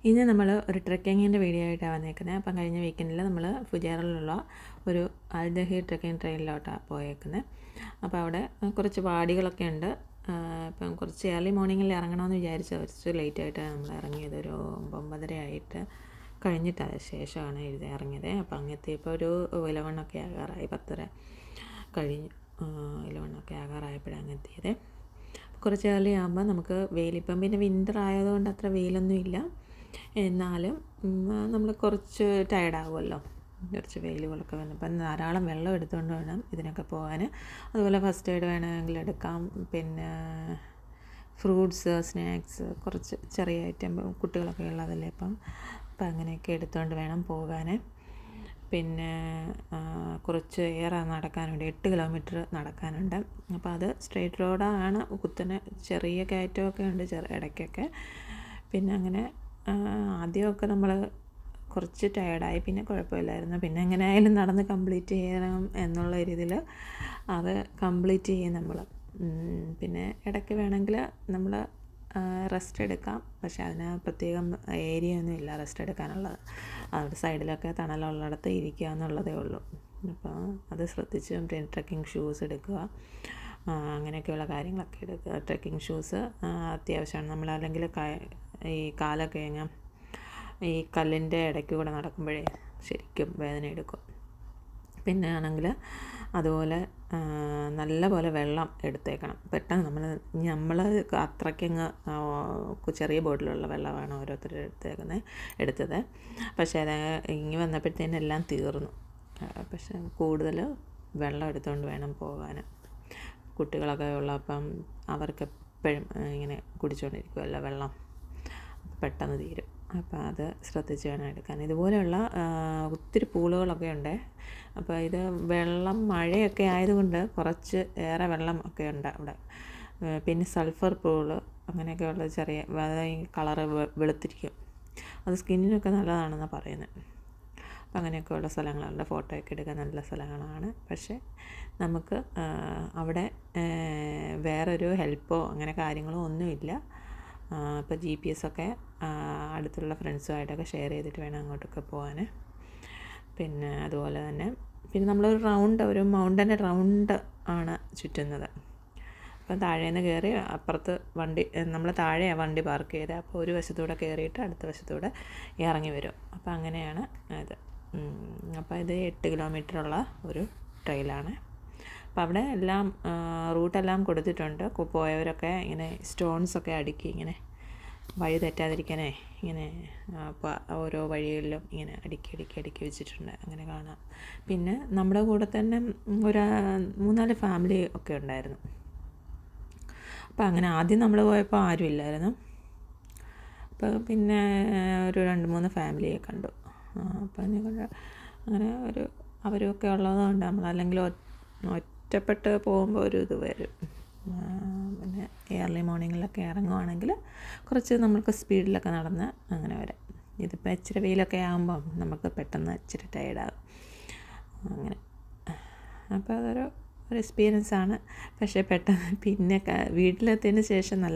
ഇന്ന് നമ്മൾ ഒരു ട്രെക്കിങ്ങിൻ്റെ വീഡിയോ ആയിട്ടാണ് വന്നേക്കുന്നത്. അപ്പം കഴിഞ്ഞ വീക്കെൻഡിൽ നമ്മൾ ഫുജേറയിലുള്ള ഒരു അൽദഹി ട്രെക്കിംഗ് ട്രെയിനിലോട്ടാണ് പോയേക്കുന്നത്. അപ്പോൾ അവിടെ കുറച്ച് വാടികളൊക്കെ ഉണ്ട്. ഇപ്പം കുറച്ച് ഏർലി മോർണിംഗിൽ ഇറങ്ങണമെന്ന് വിചാരിച്ച കുറച്ച് ലേറ്റായിട്ടാണ് നമ്മൾ ഇറങ്ങിയത്. ഒരു 9:30 ആയിട്ട് കഴിഞ്ഞിട്ടാണ് ശേഷമാണ് ഇറങ്ങിയത്. അപ്പോൾ അങ്ങനത്തെ ഇപ്പോൾ ഒരു 11 ആകാറായി, 10:30 കഴിഞ്ഞു. 11 ആകാറായപ്പോഴാണ് അങ്ങ് എത്തിയത്. കുറച്ച് ഏർലി ആകുമ്പോൾ നമുക്ക് വെയിലിപ്പം പിന്നെ വിൻ്റർ ആയതുകൊണ്ട് അത്ര വെയിലൊന്നും ഇല്ല. എന്നാലും നമ്മൾ കുറച്ച് ടയർഡാകുമല്ലോ, കുറച്ച് വെയിലുകളൊക്കെ വന്നു. അപ്പം ധാരാളം വെള്ളം എടുത്തുകൊണ്ട് വേണം ഇതിനൊക്കെ പോകാൻ. അതുപോലെ ഫസ്റ്റ് എയ്ഡ് വേണമെങ്കിൽ എടുക്കാം. പിന്നെ ഫ്രൂട്ട്സ്, സ്നാക്സ്, കുറച്ച് ചെറിയ ഐറ്റം കുട്ടികളൊക്കെ ഉള്ളതല്ലേ അപ്പം അങ്ങനെയൊക്കെ എടുത്തുകൊണ്ട് വേണം പോകാൻ. പിന്നെ കുറച്ച് ഏറെ നടക്കാനുണ്ട്, 8 കിലോമീറ്റർ നടക്കാനുണ്ട്. അപ്പോൾ അത് സ്ട്രെയിറ്റ് റോഡാണ്, കുത്തനെ ചെറിയ കയറ്റമൊക്കെ ഉണ്ട് ഇടയ്ക്കൊക്കെ. പിന്നെ അങ്ങനെ ആദ്യമൊക്കെ നമ്മൾ കുറച്ച് ടയർഡായി, പിന്നെ കുഴപ്പമില്ലായിരുന്നു. പിന്നെ എങ്ങനെ ആയാലും നടന്ന് കംപ്ലീറ്റ് ചെയ്യണം എന്നുള്ള രീതിയിൽ അത് കംപ്ലീറ്റ് ചെയ്യും നമ്മൾ. പിന്നെ ഇടയ്ക്ക് വേണമെങ്കിൽ നമ്മൾ റെസ്റ്റ് എടുക്കാം, പക്ഷേ അതിന് പ്രത്യേകം ഏരിയ ഒന്നും ഇല്ല റെസ്റ്റ് എടുക്കാനുള്ളത്. അവിടെ സൈഡിലൊക്കെ തണലുള്ളിടത്ത് ഇരിക്കുക എന്നുള്ളതേ ഉള്ളൂ. അപ്പോൾ അത് ശ്രദ്ധിച്ച് ട്രെക്കിംഗ് ഷൂസ് എടുക്കുക, അങ്ങനെയൊക്കെയുള്ള കാര്യങ്ങളൊക്കെ എടുക്കുക. ട്രെക്കിംഗ് ഷൂസ് അത്യാവശ്യമാണ്. നമ്മളല്ലെങ്കിൽ ഈ കാലൊക്കെ ഇങ്ങനെ ഈ കല്ലിൻ്റെ ഇടയ്ക്ക് കൂടെ നടക്കുമ്പോഴേ ശരിക്കും വേദന എടുക്കും. പിന്നെ ആണെങ്കിൽ അതുപോലെ നല്ല പോലെ വെള്ളം എടുത്തേക്കണം. പെട്ടെന്ന് നമ്മൾ അത്രയ്ക്കങ്ങ് ചെറിയ ബോട്ടിലുള്ള വെള്ളമാണ് ഓരോരുത്തർ എടുത്തത്. പക്ഷേ അത് ഇങ്ങ് വന്നപ്പോഴത്തേനും എല്ലാം തീർന്നു. പക്ഷേ കൂടുതൽ വെള്ളം എടുത്തുകൊണ്ട് വേണം പോകാൻ. കുട്ടികളൊക്കെ ഉള്ളപ്പം അവർക്ക് എപ്പോഴും ഇങ്ങനെ കുടിച്ചുകൊണ്ടിരിക്കുമല്ലോ വെള്ളം, പെട്ടെന്ന് തീരും. അപ്പോൾ അത് ശ്രദ്ധിച്ച് വേണം എടുക്കാൻ. ഇതുപോലെയുള്ള ഒത്തിരി പൂളുകളൊക്കെ ഉണ്ട്. അപ്പോൾ ഇത് വെള്ളം മഴയൊക്കെ ആയതുകൊണ്ട് കുറച്ച് ഏറെ വെള്ളം ഒക്കെ ഉണ്ട് അവിടെ. പിന്നെ സൾഫർ പൂള് അങ്ങനെയൊക്കെയുള്ള ചെറിയ കളറ് വെളുത്തിരിക്കും, അത് സ്കിന്നിനൊക്കെ നല്ലതാണെന്നാണ് പറയുന്നത്. അപ്പം അങ്ങനെയൊക്കെയുള്ള സ്ഥലങ്ങളുണ്ട്, ഫോട്ടോയൊക്കെ എടുക്കാൻ നല്ല സ്ഥലങ്ങളാണ്. പക്ഷേ നമുക്ക് അവിടെ വേറൊരു ഹെൽപ്പോ അങ്ങനെ കാര്യങ്ങളോ ഒന്നുമില്ല. ഇപ്പോൾ GPS ഒക്കെ അടുത്തുള്ള ഫ്രണ്ട്സുമായിട്ടൊക്കെ ഷെയർ ചെയ്തിട്ട് വേണം അങ്ങോട്ടൊക്കെ പോകാൻ. പിന്നെ അതുപോലെ തന്നെ പിന്നെ നമ്മളൊരു ഒരു മൗണ്ടൻ്റെ റൗണ്ട് ആണ് ചുറ്റുന്നത്. അപ്പം താഴേന്ന് കയറി അപ്പുറത്ത് നമ്മൾ താഴെയാണ് വണ്ടി പാർക്ക് ചെയ്തത്. അപ്പോൾ ഒരു വശത്തൂടെ കയറിയിട്ട് അടുത്ത വശത്തൂടെ ഇറങ്ങി വരും. അപ്പോൾ അങ്ങനെയാണ് ഇത്. അപ്പോൾ ഇത് 8 കിലോമീറ്ററുള്ള ഒരു ട്രെയിലാണ്. അപ്പോൾ അവിടെ എല്ലാം റൂട്ടെല്ലാം കൊടുത്തിട്ടുണ്ട്. പോയവരൊക്കെ ഇങ്ങനെ സ്റ്റോൺസൊക്കെ അടുക്കി ഇങ്ങനെ വഴി തെറ്റാതിരിക്കാനേ ഇങ്ങനെ ഓരോ വഴികളിലും ഇങ്ങനെ അടുക്കി വെച്ചിട്ടുണ്ട്. അങ്ങനെ കാണാം. പിന്നെ നമ്മുടെ കൂടെ തന്നെ ഒരു 3-4 ഫാമിലി ഒക്കെ ഉണ്ടായിരുന്നു. അപ്പോൾ അങ്ങനെ ആദ്യം നമ്മൾ പോയപ്പോൾ ആരും ഇല്ലായിരുന്നു. അപ്പോൾ പിന്നെ ഒരു 2-3 ഫാമിലിയെ കണ്ടു. അപ്പോൾ അങ്ങനെ അവരൊക്കെ ഉള്ളതുകൊണ്ട് നമ്മളല്ലെങ്കിൽ ഒറ്റപ്പെട്ട് പോകുമ്പോൾ ഒരു ഇത് വരും. പിന്നെ ഏർലി മോർണിംഗിലൊക്കെ ഇറങ്ങുവാണെങ്കിൽ കുറച്ച് നമുക്ക് സ്പീഡിലൊക്കെ നടന്ന് അങ്ങനെ വരാം. ഇതിപ്പോൾ ഇച്ചിരി വെയിലൊക്കെ ആകുമ്പം നമുക്ക് പെട്ടെന്ന് ഇച്ചിരി ടയർഡാകും അങ്ങനെ. അപ്പോൾ അതൊരു എക്സ്പീരിയൻസാണ്. പക്ഷേ പെട്ടെന്ന് പിന്നെ വീട്ടിലെത്തിയതിന് ശേഷം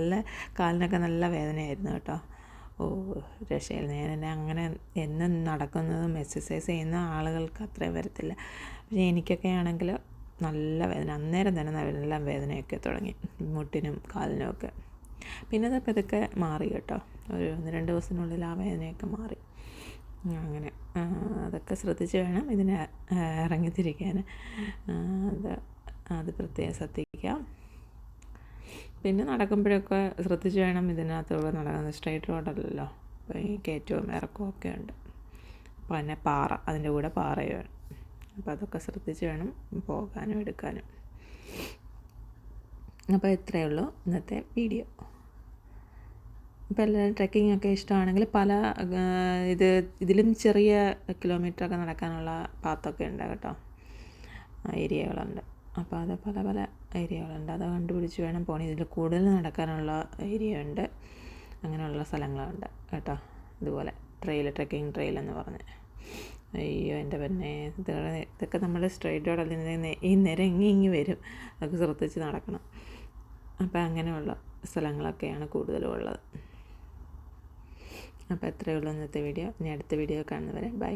കാലിനൊക്കെ നല്ല വേദനയായിരുന്നു കേട്ടോ. രക്ഷയില്ല. ഞാൻ അങ്ങനെ എന്നും നടക്കുന്നതും എക്സസൈസ് ചെയ്യുന്ന ആളുകൾക്ക് അത്രയും വരത്തില്ല. പക്ഷേ എനിക്കൊക്കെ ആണെങ്കിൽ നല്ല വേദന, അന്നേരം തന്നെ നല്ല വേദനയൊക്കെ തുടങ്ങി, മുട്ടിനും കാലിനും ഒക്കെ. പിന്നെ അത് പതുക്കെ മാറി കേട്ടോ. ഒരു 1-2 ദിവസത്തിനുള്ളിൽ ആ വേദനയൊക്കെ മാറി. അങ്ങനെ അതൊക്കെ ശ്രദ്ധിച്ച് വേണം ഇതിന് ഇറങ്ങിത്തിരിക്കാൻ. അത് പ്രത്യേകം ശ്രദ്ധിക്കാം. പിന്നെ നടക്കുമ്പോഴൊക്കെ ശ്രദ്ധിച്ച് വേണം ഇതിനകത്തൂടെ നടക്കുന്നത്. സ്ട്രെയിറ്റ് റോഡല്ലല്ലോ, അപ്പോൾ ഈ കയറ്റവും ഇറക്കവും ഒക്കെ ഉണ്ട്. പിന്നെ അതിൻ്റെ കൂടെ പാറയും. അപ്പോൾ അതൊക്കെ ശ്രദ്ധിച്ച് വേണം പോകാനും എടുക്കാനും. അപ്പോൾ ഇത്രയേ ഉള്ളൂ ഇന്നത്തെ വീഡിയോ. ഇപ്പോൾ എല്ലാവരും ട്രെക്കിങ്ങൊക്കെ ഇഷ്ടമാണെങ്കിൽ ഇതിലും ചെറിയ കിലോമീറ്ററൊക്കെ നടക്കാനുള്ള പാത്തൊക്കെ ഉണ്ട് കേട്ടോ, ഏരിയകളുണ്ട്. അപ്പോൾ അത് പല ഏരിയകളുണ്ട്, അത് കണ്ടുപിടിച്ച് വേണം പോകണം. ഇതിൽ കൂടുതൽ നടക്കാനുള്ള ഏരിയ ഉണ്ട്, അങ്ങനെയുള്ള സ്ഥലങ്ങളുണ്ട് കേട്ടോ. ഇതുപോലെ ട്രെക്കിംഗ് ട്രെയിൽ എന്ന് പറഞ്ഞ്. അയ്യോ എൻ്റെ പിന്നെ ഇതൊക്കെ നമ്മൾ സ്ട്രെയിറ്റ് റോഡല്ല, ഈ നിരങ്ങി വരും, അതൊക്കെ ശ്രദ്ധിച്ച് നടക്കണം. അപ്പോൾ അങ്ങനെയുള്ള സ്ഥലങ്ങളൊക്കെയാണ് കൂടുതലും ഉള്ളത്. അപ്പോൾ എത്രയേ ഉള്ളൂ ഇന്നത്തെ വീഡിയോ. ഇനി അടുത്ത വീഡിയോ കാണുന്നവരെ by.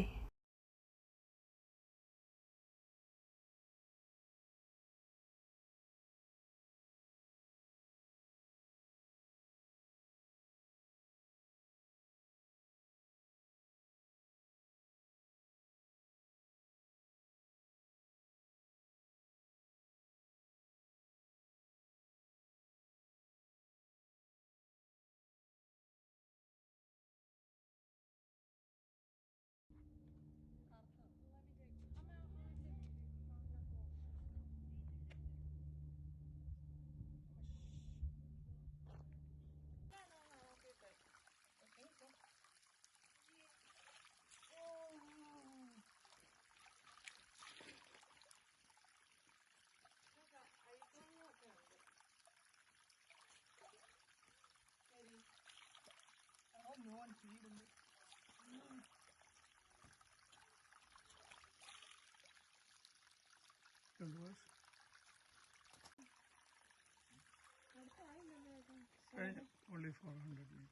Only 400 meters.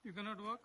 You cannot walk?